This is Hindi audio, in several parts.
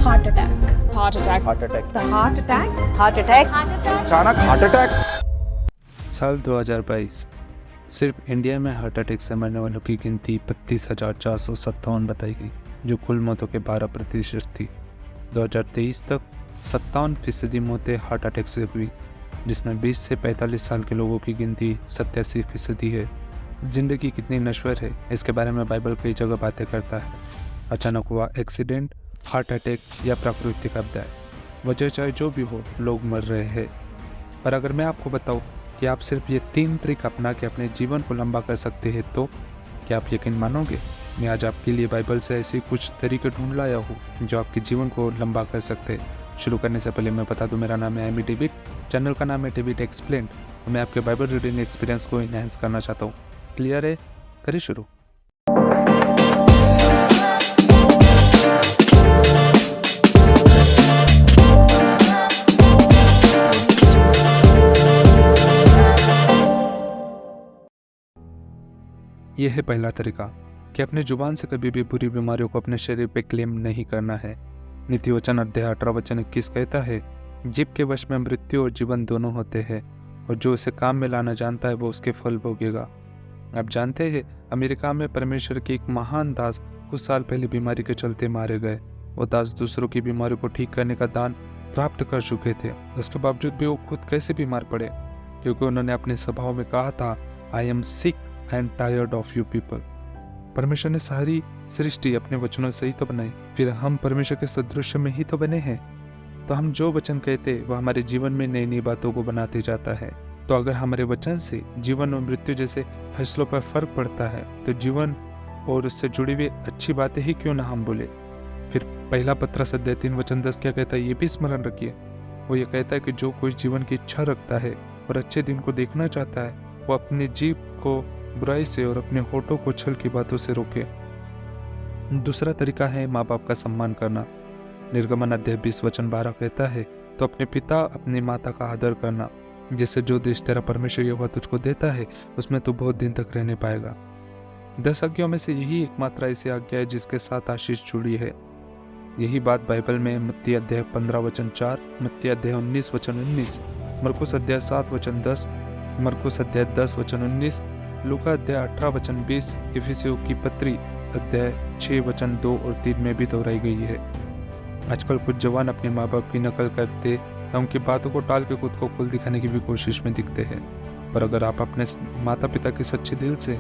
Heart attack. Heart attack. Heart attack, The heart attacks. Heart attack. अचानक हार्ट अटैक। साल 2022 सिर्फ इंडिया में हार्ट अटैक से मरने वालों की गिनती 32,457 बताई गई, जो कुल मौतों के 12% थी। 2023 तक 57% मौतें हार्ट अटैक से हुई, जिसमें 20 से 45 साल के लोगों की गिनती 87% है। जिंदगी कितनी नश्वर है, इसके बारे में बाइबल कई जगह बातें करता है। अचानक हुआ एक्सीडेंट, हार्ट अटैक या प्राकृतिक आपदा, वजह चाहे जो भी हो, लोग मर रहे हैं। पर अगर मैं आपको बताऊं कि आप सिर्फ ये 3 ट्रिक अपना के अपने जीवन को लंबा कर सकते हैं, तो क्या आप यकीन मानोगे? मैं आज आपके लिए बाइबल से ऐसे कुछ तरीके ढूंढ लाया हूँ जो आपके जीवन को लंबा कर सकते हैं। शुरू करने से पहले मैं बता दूं, मेरा नाम है एमी डेविड, चैनल का नाम है डेविड एक्सप्लेन्ड, और मैं आपके बाइबल रीडिंग एक्सपीरियंस को इनहेंस करना चाहता हूँ। क्लियर है? करिए शुरू। यह है पहला तरीका कि अपने जुबान से कभी भी बुरी बीमारियों को अपने शरीर पे क्लेम नहीं करना है। नीति वचन अध्याय 18:21 कहता है, जीभ के वश में मृत्यु और जीवन दोनों होते हैं, और जो उसे काम में लाना जानता है वो उसके फल भोगेगा। आप जानते हैं, अमेरिका में परमेश्वर के एक महान दास कुछ साल पहले बीमारी के चलते मारे गए। वो दास दूसरों की बीमारी को ठीक करने का दान प्राप्त कर चुके थे। उसके बावजूद भी वो खुद कैसे बीमार पड़े? क्योंकि उन्होंने अपने सभाओं में कहा था, I am sick and tired of you people. परमेश्वर ने सारी सृष्टि अपने वचनों से ही तो बनाई, फिर हम परमेश्वर के सदृश में ही तो बने हैं। तो हम जो वचन कहते वह हमारे जीवन में नई नई बातों को बनाते जाता है। तो अगर हमारे वचन से जीवन और मृत्यु जैसे फैसलों पर फर्क पड़ता है, तो जीवन और उससे जुड़ी हुई अच्छी बातें ही क्यों ना हम बोले। फिर पहला पत्रस अध्याय 3:10 क्या कहता है, ये भी स्मरण रखिए। वो ये कहता है कि जो कोई जीवन की इच्छा रखता है और अच्छे दिन को देखना चाहता है, वो अपनी जीभ को बुराई से और अपने होठों को छल की बातों से रोके। दूसरा तरीका है माँ बाप का सम्मान करना। निर्गमन अध्याय 20:12 कहता है, तो अपने पिता अपनी माता का आदर करना, जिससे जो देश तेरा परमेश्वर यहोवा तुझको देता है उसमें तू बहुत दिन तक रहने पाएगा। 10 आज्ञाओं में से यही एकमात्र ऐसी आज्ञा है जिसके साथ आशीष जुड़ी है। यही बात बाइबल में मत्ती अध्याय 15:4, मत्ती अध्याय 19:19, मरकुस अध्याय 7:10, मरकुस अध्याय 10:19, लूका अध्याय 18:20, इफिसियों की पत्री अध्याय 6:2 और 3 में भी दोहराई गई है। आजकल कुछ जवान अपने माँ बाप की नकल करते या उनकी बातों को टाल के खुद को कुल दिखाने की भी कोशिश में दिखते हैं। पर अगर आप अपने माता पिता के सच्चे दिल से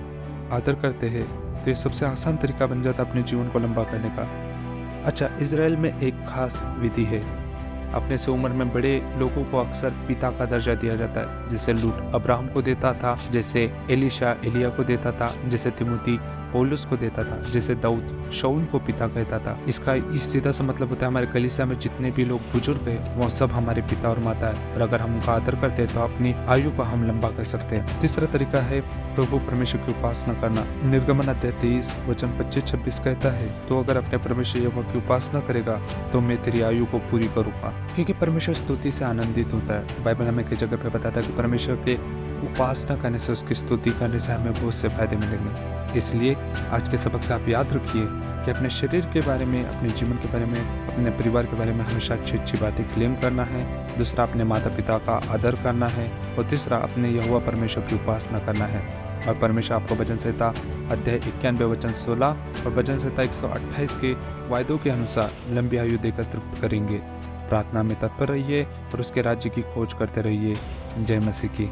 आदर करते हैं, तो ये सबसे आसान तरीका बन जाता है अपने जीवन को लंबा करने का। अच्छा, इजराइल में एक खास विधि है। अपने से उम्र में बड़े लोगों को अक्सर पिता का दर्जा दिया जाता है, जैसे लूत अब्राहम को देता था, जैसे एलिशा एलिया को देता था, जैसे तिमोथी पौलुस को देता था, जैसे दाऊद शाऊल को पिता कहता था। इसका इस सीधा सा मतलब होता है, हमारे कलीसिया में जितने भी लोग बुजुर्ग हैं वो सब हमारे पिता और माता है, और अगर हम उनका आदर करते हैं तो अपनी आयु को हम लंबा कर सकते हैं। तीसरा तरीका है प्रभु परमेश्वर की उपासना करना। निर्गमन अध्याय 23:25-26 कहता है, तो अगर अपने परमेश्वर यहोवा की उपासना करेगा तो मैं तेरी आयु को पूरी करूंगा। क्योंकि परमेश्वर स्तुति से आनंदित होता है। बाइबल हमें कई जगह पे बताता है कि परमेश्वर के उपासना करने से, उसकी स्तुति करने से हमें बहुत से फायदे मिलेंगे। इसलिए आज के सबक से आप याद रखिए कि अपने शरीर के बारे में, अपने जीवन के बारे में, अपने परिवार के बारे में हमेशा अच्छी अच्छी बातें क्लेम करना है। दूसरा, अपने माता पिता का आदर करना है, और तीसरा, अपने यहोवा परमेश्वर की उपासना करना है। और परमेश्वर आपको भजन संहिता अध्याय 91:16 और भजन संहिता 128 के वायदों के अनुसार लंबी आयु देकर तृप्त करेंगे। प्रार्थना में तत्पर रहिए और उसके राज्य की खोज करते रहिए। जय मसीह की।